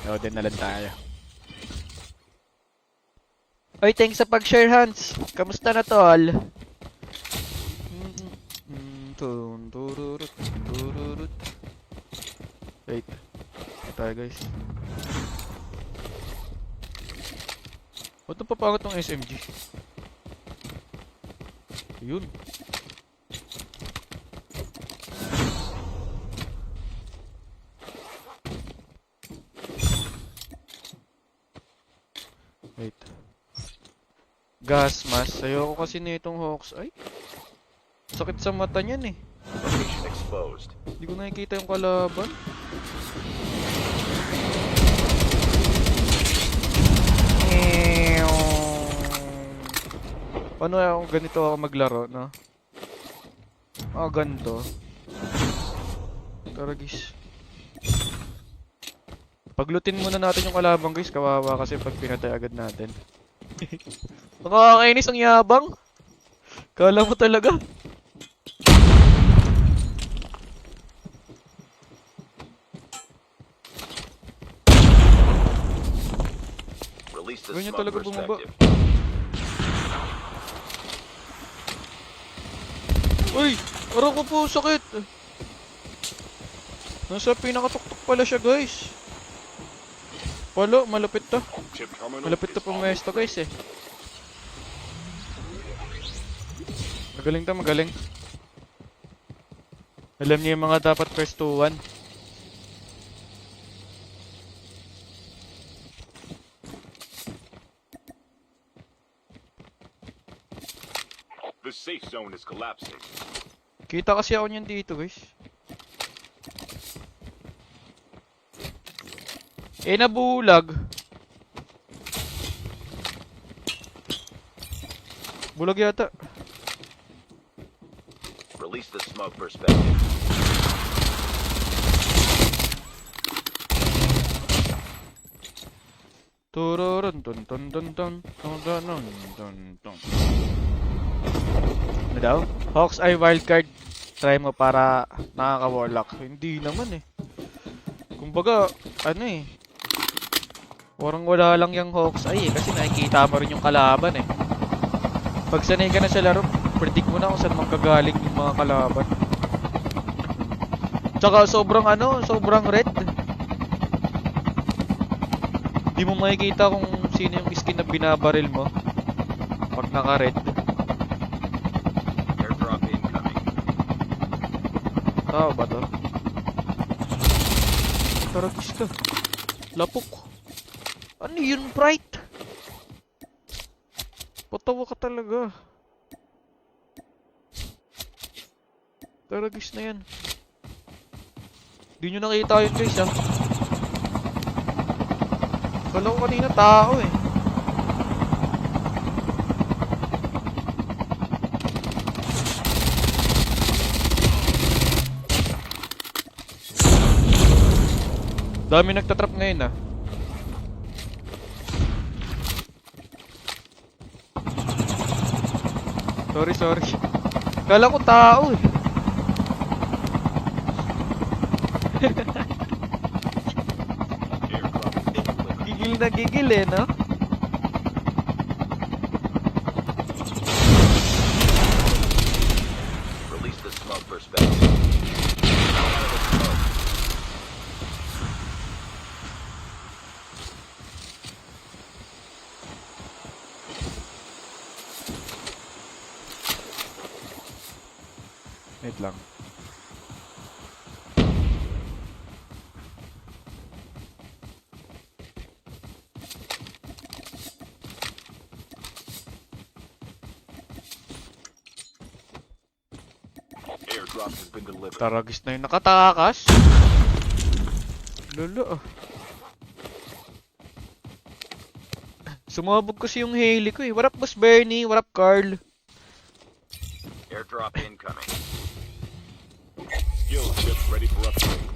Loaded na lang tayo. Oy, thanks sa pag-share, Hans. Kamusta na, tol? Wait. Ito tayo, guys. Ba't napapangat ng SMG? Yun. Wait. Gas mask. Ayoko kasi nitong Hawks. Ay. Sakit sa mata niyan eh. Location exposed. Hindi ko nakikita yung kalaban. Paano kung ganito ako maglaro, no? Ganito. Tara, guys. Paglutin muna natin yung kalaban, guys. Kawawa kasi pag pinatay agad natin. Nakakainis ang yabang. Kala mo talaga. Release the Ganyan smoke talaga bumaba. perspective. Uy! Araw ko po, sakit! Nasa pinakatuktok pala siya, guys. Palo, malapit to. Chip terminal Malapit to is pumesto, guys eh. Magaling to, magaling. Alam niya yung mga dapat pwestuhan. The safe zone is collapsing. Kita kasi ako niyan dito, guys. Nabulag. Bulag yata. Release the smoke perspective. Tururun tun tun tun tun tun tun tun tun. Ano daw? Hawks Eye wildcard. Try mo para nakaka-warlock. Hindi naman eh. Kumbaga, ano eh. Parang wala lang yung Hawks Eye eh. Kasi nakikita mo rin yung kalaban eh. Pag sanay ka na sa laro, predict mo na kung saan magkagaling yung mga kalaban. Tsaka sobrang sobrang red. Di mo makikita kung sino yung skin na binabaril mo pag naka-red. Airdrop incoming. Tao ba to? Taragis ka. Lapok. Ano yun, Bright? Patawa ka talaga. Taragis na yan. Di nyo nakita yun, guys, ha? Kala ko kanina tao eh. Dami nagtatrap ngayon ah. Sorry. Kala ko tao eh. Airdrop is delivered. Gigil na gigil eh, no? Release the smoke perspective. Wait lang. Airdrop has been delivered. Taragis na yung nakatakas. Lolo. Sumabog kasi yung heli ko eh. What up, Boss Bernie? What up, Carl? Airdrop incoming. Skill chip ready for upgrade.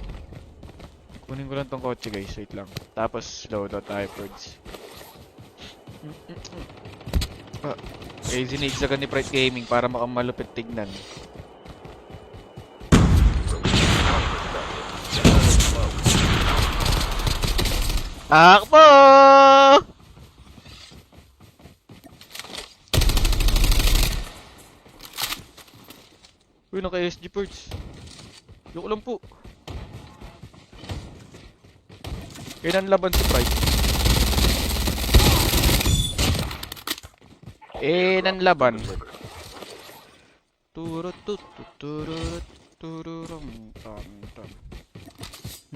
Kunin ko lang tong kotse, guys. Wait lang. Tapos loadout hyperds. Crazy needs agad ni Pride Gaming para makamalupit tignan. Release the smoke perspective. Generate the smoke. Takbo! Uy, naka-SG Perch. Yoko lang po. Kailan laban si Pride? Nan laban. Tururum tam tam.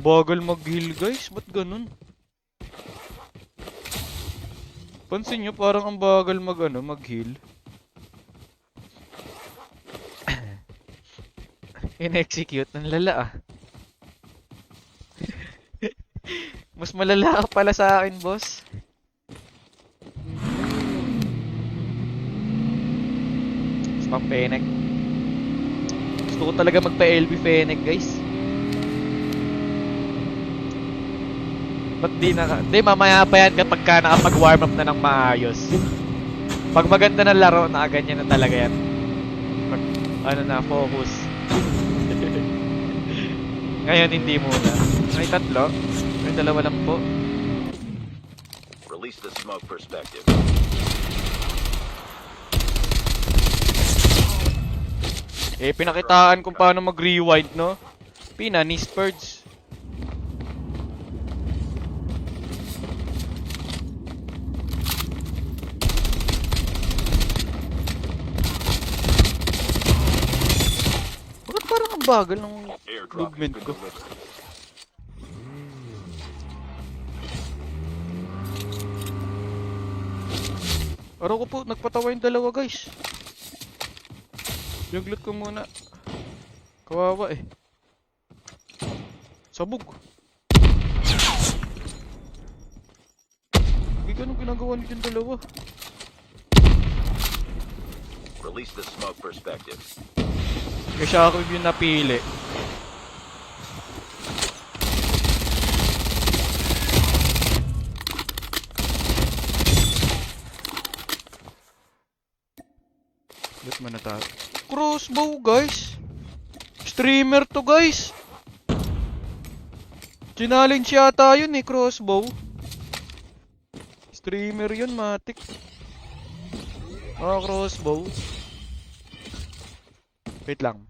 Bagal mag-heal guys, ba't ganun? Pansin nyo, parang ang bagal mag-heal. In-execute ng lala ah. Mas malala ka pala sa akin, boss. Spam Fennec. Gusto ko talaga magpa-LB Fennec, guys. Ba't di mamaya pa yan kapag ka nakapag-warm up na ng maayos. Pag maganda na laro, nakaganyan na talaga yan. Pag, focus. Ngayon, hindi muna. May tatlo. May dalawa lang po. Release the smoke perspective. Pinakitaan kung paano mag-rewind, no? Pinanis purge. Bakit parang ang bagal ng Airdrop has movement been ko? delivered. Araw ko po, nagpatawa yung dalawa, guys. Yung loot ko muna. Kawawa eh. Sabog. Hindi ganun ginagawa nito yung dalawa. Release the smoke perspective. Kasi ako yung napili. Ba't man natalo? Crossbow, guys! Streamer to, guys! Challenge yata yun eh, crossbow. Streamer yun, matik. Crossbow. Wait lang.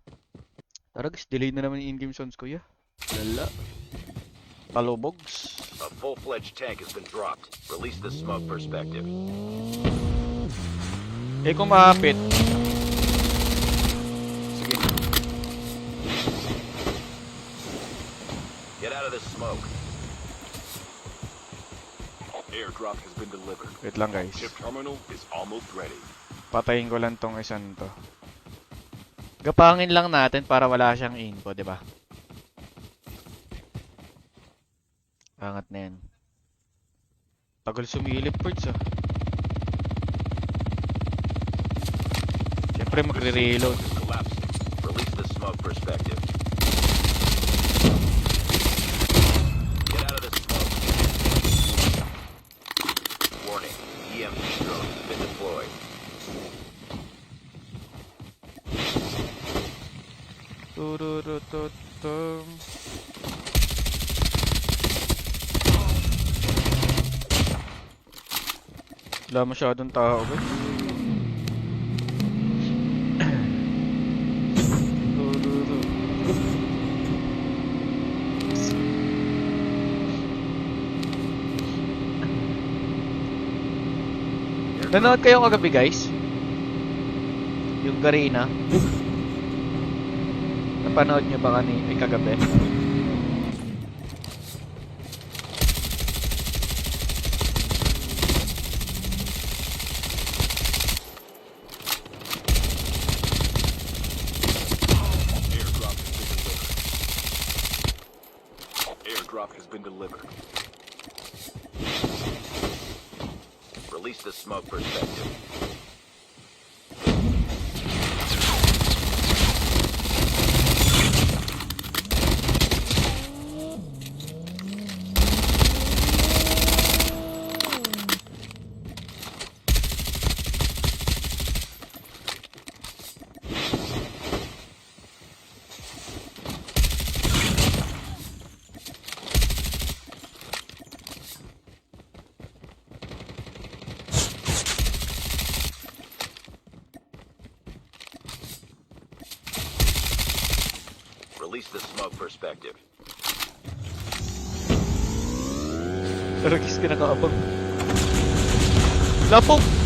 Tara guys, delay na naman yung in-game sounds ko, ya. Lala. Talobogs. A full-fledged tank has been dropped. Release the smoke perspective. Kumapit. Sige. Get out of this smoke. Airdrop has been delivered. Wait lang guys. Chip terminal is almost ready. Patayin ko lang tong isang to. Gapangin lang natin para wala siyang info, di ba? Angat na yan. Tagal sumilip, Perts ah. Siyempre magre-reload. Is collapsing. Release the smoke perspective. Get out of the smoke. Warning. EMP drone has been deployed. Tururututum. Wala masyadong tao, guys. Tururu. Nanood kayo kagabi, guys? Yung Garena. Napanood nyo ba kagabi? Airdrop has been delivered. Release the smoke perspective. Release the smoke perspective. Taragis ka nakaabang. Lapok!